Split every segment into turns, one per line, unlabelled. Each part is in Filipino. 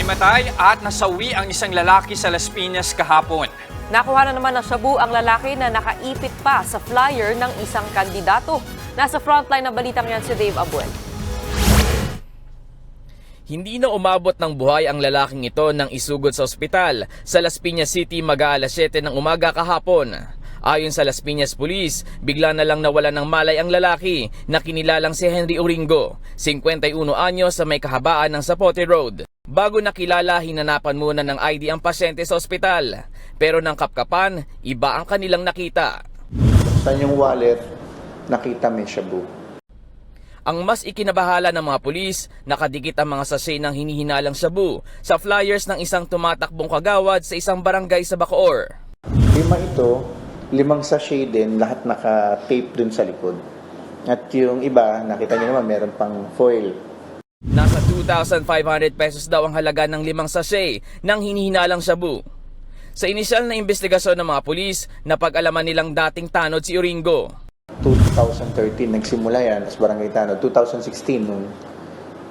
Hinimatay at nasawi ang isang lalaki sa Las Piñas kahapon.
Nakuha na naman ng shabu ang lalaki na nakaipit pa sa flyer ng isang kandidato. Nasa frontline ng balitang yan si Dave Abuel.
Hindi na umabot ng buhay ang lalaking ito nang isugod sa ospital sa Las Piñas City mag-aalas 7 ng umaga kahapon. Ayon sa Las Piñas Police, bigla na lang nawala ng malay ang lalaki na kinilalang si Henry Uringo, 51 anyo sa may kahabaan ng Zapote Road. Bago nakilala, hinanapan muna ng ID ang pasyente sa ospital. Pero nang kapkapan, iba ang kanilang nakita.
Sa yung wallet, nakita may shabu.
Ang mas ikinabahala ng mga pulis, nakadikit ang mga sachet ng hinihinalang shabu sa flyers ng isang tumatakbong kagawad sa isang barangay sa Bacoor.
5 ito, 5 sachet din, lahat naka-tape dun sa likod. At yung iba, nakita niyo naman, meron pang foil.
Nasa 2,500 pesos daw ang halaga ng 5 sachet ng hinihinalang shabu. Sa inisyal na investigasyon ng mga pulis, napag-alaman nilang dating tanod si Uringo.
2013 nagsimula yan sa Barangay Tanod. 2016 nung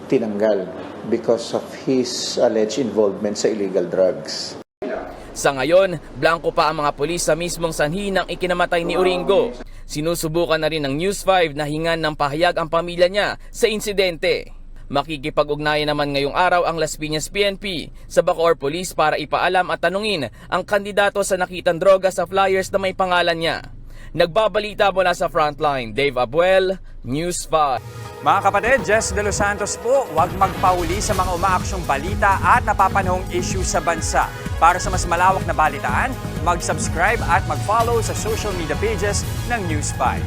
tinanggal because of his alleged involvement sa illegal drugs.
Sa ngayon, blanco pa ang mga pulis sa mismong sanhi ng ikinamatay ni Uringo. Sinusubukan na rin ng News 5 na hingan ng pahayag ang pamilya niya sa insidente. Makikipag-ugnayan naman ngayong araw ang Las Piñas PNP sa Bacoor Police para ipaalam at tanungin ang kandidato sa nakitang droga sa flyers na may pangalan niya. Nagbabalita mula sa Frontline, Dave Abuel, News 5.
Mga kapatid, Jess De Los Santos po, huwag magpauli sa mga umaaksyong balita at napapanahong issue sa bansa. Para sa mas malawak na balitaan, mag-subscribe at mag-follow sa social media pages ng News 5.